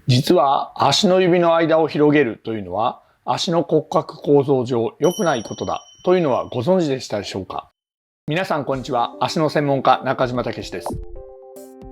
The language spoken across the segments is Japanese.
実は足の指の間を広げるというのは足の骨格構造上良くないことだというのはご存知でしたでしょうか。皆さんこんにちは。足の専門家中島武史です。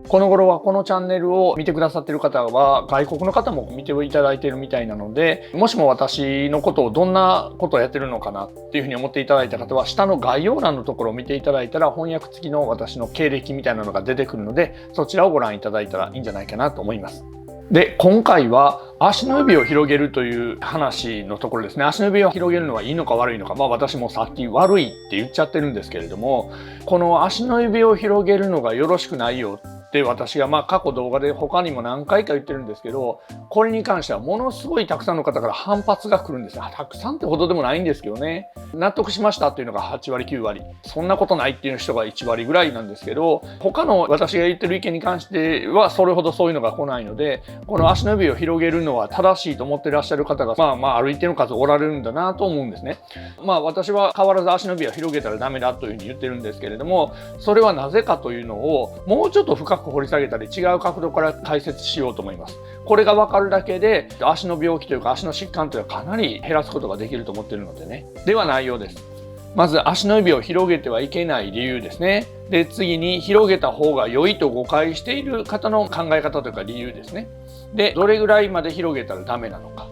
この頃はこのチャンネルを見てくださっている方は外国の方も見ていただいているみたいなので、もしも私のことをどんなことをやってるのかなっていうふうに思っていただいた方は下の概要欄のところを見ていただいたら翻訳付きの私の経歴みたいなのが出てくるので、そちらをご覧いただいたらいいんじゃないかなと思います。で、今回は足の指を広げるという話のところですね。足の指を広げるのはいいのか悪いのか、私もさっき悪いって言っちゃってるんですけれども、この足の指を広げるのがよろしくないよって私が過去動画で他にも何回か言ってるんですけど、これに関してはものすごいたくさんの方から反発が来るんですね。たくさんってほどでもないんですけどね。納得しましたっていうのが8割9割、そんなことないっていう人が1割ぐらいなんですけど、他の私が言ってる意見に関してはそれほどそういうのが来ないので、この足の指を広げるのは正しいと思ってらっしゃる方がある一定の数おられるんだなと思うんですね。私は変わらず足の指は広げたらダメだというふうに言ってるんですけれども、それはなぜかというのをもうちょっと深く掘り下げたり違う角度から解説しようと思います。これが分かるだけで足の病気というか足の疾患というのはかなり減らすことができると思っているのでね。では内容です。まず足の指を広げてはいけない理由ですね。で、次に広げた方が良いと誤解している方の考え方というか理由ですね。で、どれぐらいまで広げたらダメなのか。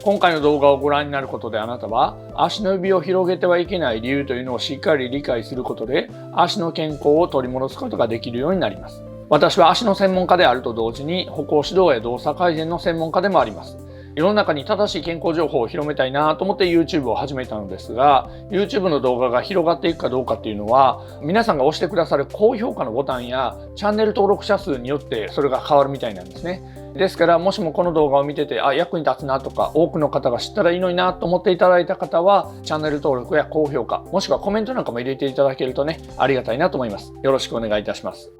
今回の動画をご覧になることであなたは足の指を広げてはいけない理由というのをしっかり理解することで足の健康を取り戻すことができるようになります。私は足の専門家であると同時に歩行指導や動作改善の専門家でもあります。世の中に正しい健康情報を広めたいなと思って YouTube を始めたのですが、 YouTube の動画が広がっていくかどうかっていうのは皆さんが押してくださる高評価のボタンやチャンネル登録者数によってそれが変わるみたいなんですね。ですからもしもこの動画を見てて役に立つなとか多くの方が知ったらいいのになと思っていただいた方はチャンネル登録や高評価もしくはコメントなんかも入れていただけるとね、ありがたいなと思います。よろしくお願いいたします。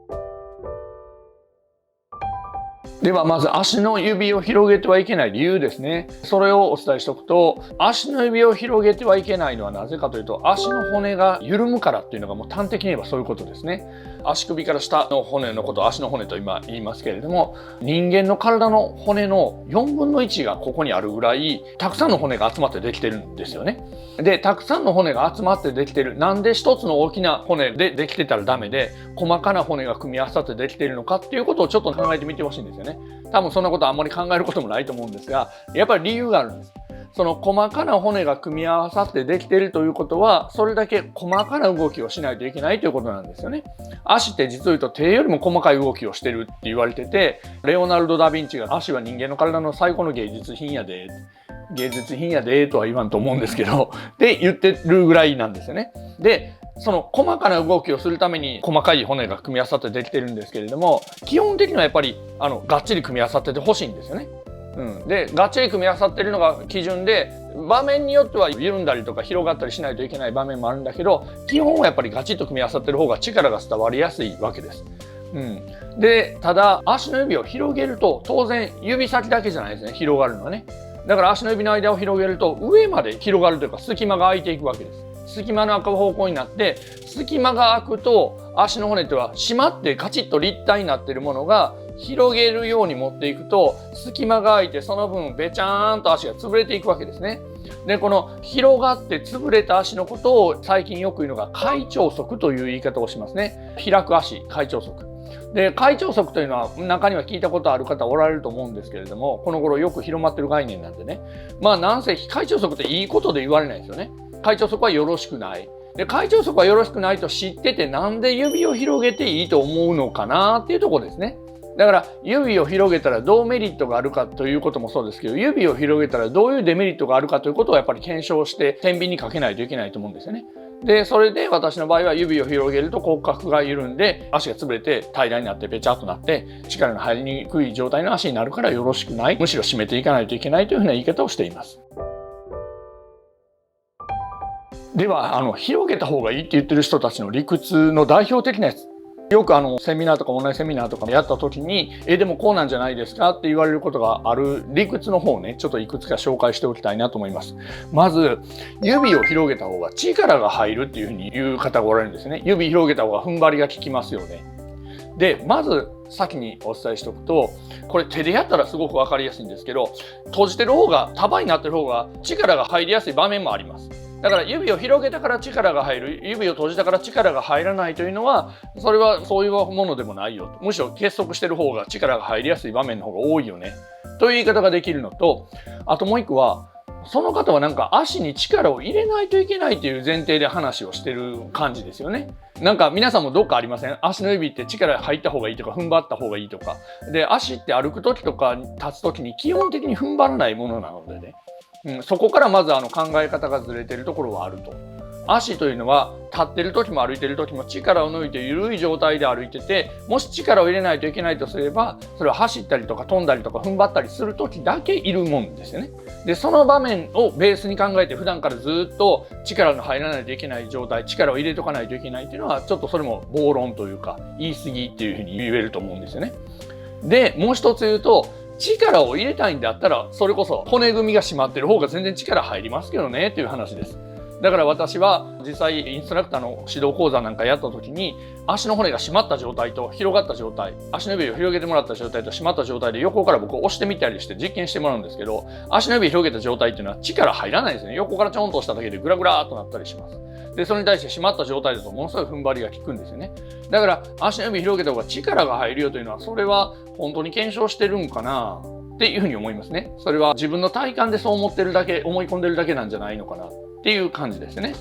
ではまず足の指を広げてはいけない理由ですね。それをお伝えしておくと、足の指を広げてはいけないのはなぜかというと足の骨が緩むからっていうのがもう端的に言えばそういうことですね。足首から下の骨のことを足の骨と今言いますけれども、人間の体の骨の4分の1がここにあるぐらいたくさんの骨が集まってできてるんですよね。で、たくさんの骨が集まってできてる、なんで一つの大きな骨でできてたらダメで細かな骨が組み合わさってできているのかっていうことをちょっと考えてみてほしいんですよね。多分そんなことあんまり考えることもないと思うんですが、やっぱり理由があるんです。その細かな骨が組み合わさってできているということはそれだけ細かな動きをしないといけないということなんですよね。足って実を言うと手よりも細かい動きをしてるって言われてて、レオナルド・ダ・ヴィンチが足は人間の体の最高の芸術品やでとは言わんと思うんですけどって言ってるぐらいなんですよね。で、その細かな動きをするために細かい骨が組み合わさってできてるんですけれども、基本的にはやっぱりがっちり組み合わさっててほしいんですよね。で、がっちり組み合わさってるのが基準で、場面によっては緩んだりとか広がったりしないといけない場面もあるんだけど、基本はやっぱりガチッと組み合わさってる方が力が伝わりやすいわけです。で、ただ足の指を広げると当然指先だけじゃないですね、広がるのはね。だから足の指の間を広げると上まで広がるというか隙間が空いていくわけです。隙間の空く方向になって、隙間が空くと足の骨とは締まってカチッと立体になっているものが広げるように持っていくと隙間が空いてその分べちゃーんと足が潰れていくわけですね。で、この広がって潰れた足のことを最近よく言うのが開腸足という言い方をしますね。開く足、開腸足。で、開腸足というのは中には聞いたことある方おられると思うんですけれども、この頃よく広まってる概念なんでね。なんせ開腸足っていいことで言われないですよね。開腸足はよろしくない。で、開腸足はよろしくないと知っててなんで指を広げていいと思うのかなっていうところですね。だから指を広げたらどうメリットがあるかということもそうですけど、指を広げたらどういうデメリットがあるかということをやっぱり検証して天秤にかけないといけないと思うんですよね。で、それで私の場合は指を広げると骨格が緩んで足が潰れて平らになってべちゃっとなって力の入りにくい状態の足になるからよろしくない、むしろ締めていかないといけないというふうな言い方をしています。では広げた方がいいって言ってる人たちの理屈の代表的なやつ、よくセミナーとかオンラインセミナーとかやった時にでもこうなんじゃないですかって言われることがある理屈の方をね、ちょっといくつか紹介しておきたいなと思います。まず指を広げた方が力が入るっていうふうに言う方がおられるんですね。指広げた方が踏ん張りが効きますよね。で、まず先にお伝えしておくと、これ手でやったらすごく分かりやすいんですけど、閉じてる方が、束になってる方が力が入りやすい場面もあります。だから指を広げたから力が入る、指を閉じたから力が入らないというのは、それはそういうものでもないよと。むしろ結束してる方が力が入りやすい場面の方が多いよね。という言い方ができるのと、あともう一個は、その方はなんか足に力を入れないといけないという前提で話をしてる感じですよね。なんか皆さんもどっかありません？足の指って力入った方がいいとか踏ん張った方がいいとか。で、足って歩く時とか立つ時に基本的に踏ん張らないものなのでね。そこからまず考え方がずれてるところはあると。足というのは立ってる時も歩いてる時も力を抜いて緩い状態で歩いてて、もし力を入れないといけないとすれば、それは走ったりとか飛んだりとか踏ん張ったりする時だけいるもんですよね。で、その場面をベースに考えて普段からずっと力の入らないといけない状態、力を入れとかないといけないっていうのはちょっとそれも暴論というか言い過ぎっていうふうに言えると思うんですよね。で、もう一つ言うと、力を入れたいんだったらそれこそ骨組みが締まってる方が全然力入りますけどねっていう話です。だから私は実際インストラクターの指導講座なんかやった時に、足の骨が締まった状態と広がった状態、足の指を広げてもらった状態と締まった状態で横から僕を押してみたりして実験してもらうんですけど、足の指を広げた状態っていうのは力入らないですね。横からちょんと押しただけでグラグラーっとなったりします。で、それに対して締まった状態だとものすごい踏ん張りが効くんですよね。だから足の指広げた方が力が入るよというのは、それは本当に検証してるんかなっていうふうに思いますね。それは自分の体感でそう思ってるだけ、思い込んでるだけなんじゃないのかなっていう感じですね。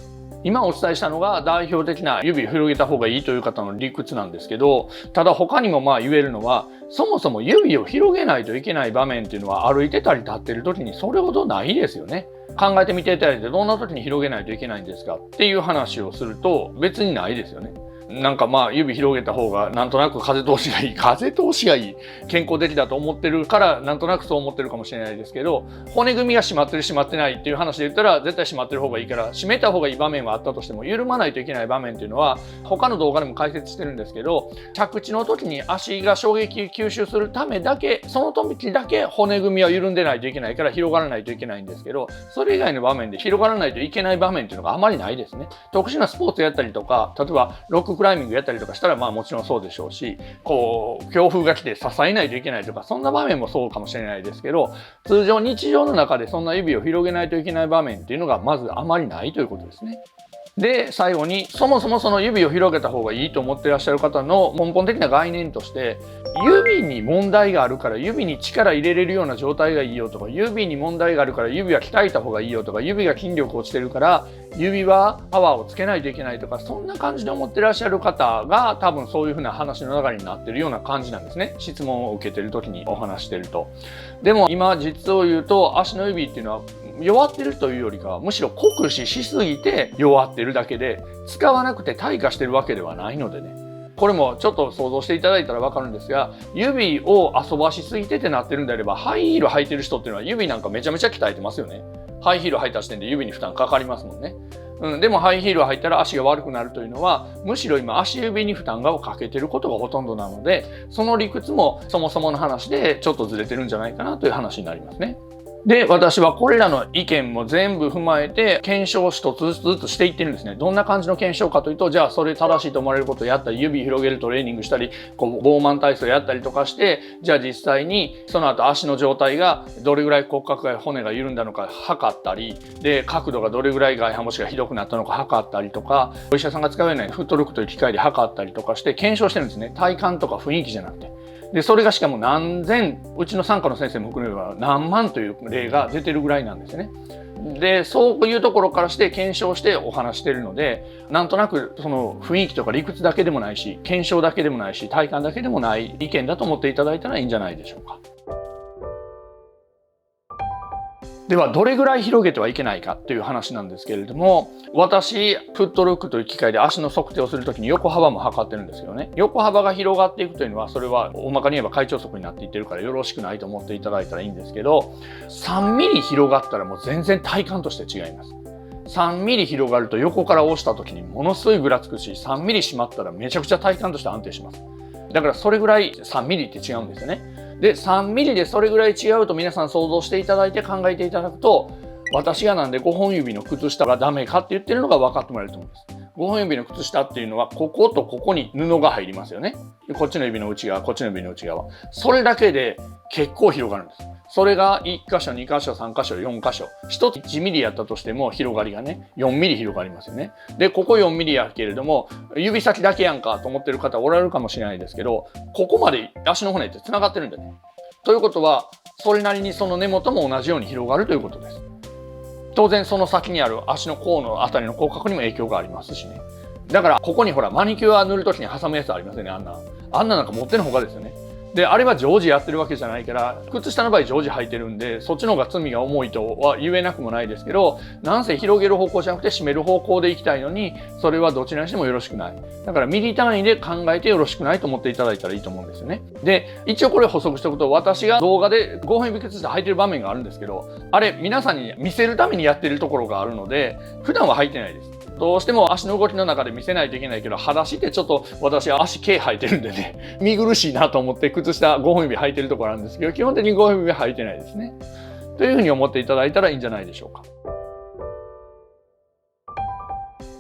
今お伝えしたのが代表的な指を広げた方がいいという方の理屈なんですけど、ただ他にも言えるのは、そもそも指を広げないといけない場面っていうのは歩いてたり立ってる時にそれほどないですよね。考えてみていただいて、どんな時に広げないといけないんですかっていう話をすると別にないですよね。なんか指広げた方がなんとなく風通しがいい、風通しがいい、健康的だと思ってるからなんとなくそう思ってるかもしれないですけど、骨組みが締まってる締まってないっていう話で言ったら絶対締まってる方がいいから、締めた方がいい場面はあったとしても緩まないといけない場面っていうのは他の動画でも解説してるんですけど、着地の時に足が衝撃を吸収するためだけ、その時だけ骨組みは緩んでないといけないから広がらないといけないんですけど、それ以外の場面で広がらないといけない場面っていうのがあまりないですね。特殊なスポーツやったりとか、例えばロッククライミングやったりとかしたらもちろんそうでしょうし、強風が来て支えないといけないとか、そんな場面もそうかもしれないですけど、通常日常の中でそんな指を広げないといけない場面っていうのがまずあまりないということですね。で、最後に、そもそもその指を広げた方がいいと思っていらっしゃる方の根本的な概念として、指に問題があるから指に力入れれるような状態がいいよとか、指に問題があるから指は鍛えた方がいいよとか、指が筋力落ちてるから指はパワーをつけないといけないとか、そんな感じで思ってらっしゃる方が多分そういうふうな話の流れになってるような感じなんですね。質問を受けてる時にお話してると。でも今実を言うと、足の指っていうのは弱ってるというよりかは、むしろ酷使しすぎて弱ってるだけで、使わなくて退化してるわけではないのでね。これもちょっと想像していただいたら分かるんですが、指を遊ばしすぎてってなってるんであれば、ハイヒール履いてる人っていうのは指なんかめちゃめちゃ鍛えてますよね。ハイヒール履いた時点で指に負担かかりますもんね。でもハイヒールを履いたら足が悪くなるというのは、むしろ今足指に負担がかけてることがほとんどなので、その理屈もそもそもの話でちょっとずれてるんじゃないかなという話になりますね。で、私はこれらの意見も全部踏まえて検証一つずつしていってるんですね。どんな感じの検証かというと、じゃあそれ正しいと思われることをやったり、指広げるトレーニングしたり、ボーマン体操やったりとかして、じゃあ実際にその後足の状態がどれぐらい骨格が骨が緩んだのか測ったり、で、角度がどれぐらい外反母趾がひどくなったのか測ったりとか、お医者さんが使うようなフットロックという機械で測ったりとかして検証してるんですね。体感とか雰囲気じゃなくて。で、それがしかも何千、うちの産科の先生も含めれば何万という例が出てるぐらいなんですね。で、そういうところからして検証してお話してるので、なんとなくその雰囲気とか理屈だけでもないし、検証だけでもないし、体感だけでもない意見だと思っていただいたらいいんじゃないでしょうか。ではどれぐらい広げてはいけないかという話なんですけれども、私フットルックという機械で足の測定をするときに横幅も測ってるんですけどね、横幅が広がっていくというのは、それは大まかに言えば開腸側になっていってるからよろしくないと思っていただいたらいいんですけど、3ミリ広がったらもう全然体感として違います。3ミリ広がると横から押した時にものすごいぐらつくし、3ミリ締まったらめちゃくちゃ体感として安定します。だからそれぐらい3ミリって違うんですよね。で、3ミリでそれぐらい違うと皆さん想像していただいて考えていただくと、私がなんで5本指の靴下がダメかって言ってるのが分かってもらえると思うんです。5本指の靴下っていうのはこことここに布が入りますよね。でこっちの指の内側、こっちの指の内側。それだけで結構広がるんです。それが1箇所、2箇所、3箇所、4箇所。1つ1ミリやったとしても広がりがね、4ミリ広がりますよね。で、ここ4ミリやけれども、指先だけやんかと思ってる方おられるかもしれないですけど、ここまで足の骨って繋がってるんだよね。ということは、それなりにその根元も同じように広がるということです。当然その先にある足の甲のあたりの口角にも影響がありますしね。だからここにほらマニキュア塗るときに挟むやつありますよね、あんななんか持ってのほかですよね。で、あれは常時やってるわけじゃないから、靴下の場合常時履いてるんで、そっちの方が罪が重いとは言えなくもないですけど、なんせ広げる方向じゃなくて締める方向でいきたいのに、それはどちらにしてもよろしくない。だからミリ単位で考えてよろしくないと思っていただいたらいいと思うんですよね。で、一応これ補足しておくと、私が動画で5本指靴下履いてる場面があるんですけど、あれ皆さんに見せるためにやってるところがあるので、普段は履いてないです。どうしても足の動きの中で見せないといけないけど、裸足ってちょっと私足毛履いてるんでね、見苦しいなと思って靴下5本指履いてるところなんですけど、基本的に5本指履いてないですね。というふうに思っていただいたらいいんじゃないでしょうか。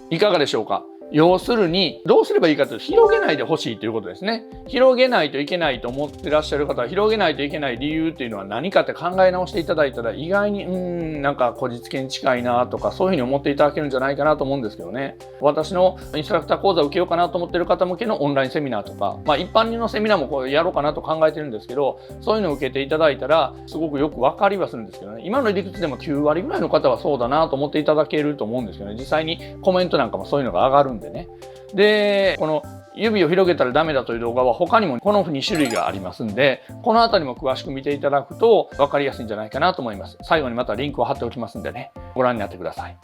いかがでしょうか。要するにどうすればいいかというと、広げないでほしいということですね。広げないといけないと思ってらっしゃる方は、広げないといけない理由っていうのは何かって考え直していただいたら、意外になんかこじつけに近いなとか、そういうふうに思っていただけるんじゃないかなと思うんですけどね。私のインストラクター講座を受けようかなと思ってる方向けのオンラインセミナーとか、一般人のセミナーもこうやろうかなと考えてるんですけど、そういうのを受けていただいたらすごくよく分かりはするんですけどね。今の理屈でも9割ぐらいの方はそうだなと思っていただけると思うんですよね。実際にコメントなんかもそういうのが上がるんでね。で、この指を広げたらダメだという動画は他にもこの2種類がありますんで、このあたりも詳しく見ていただくと分かりやすいんじゃないかなと思います。最後にまたリンクを貼っておきますんでね、ご覧になってください。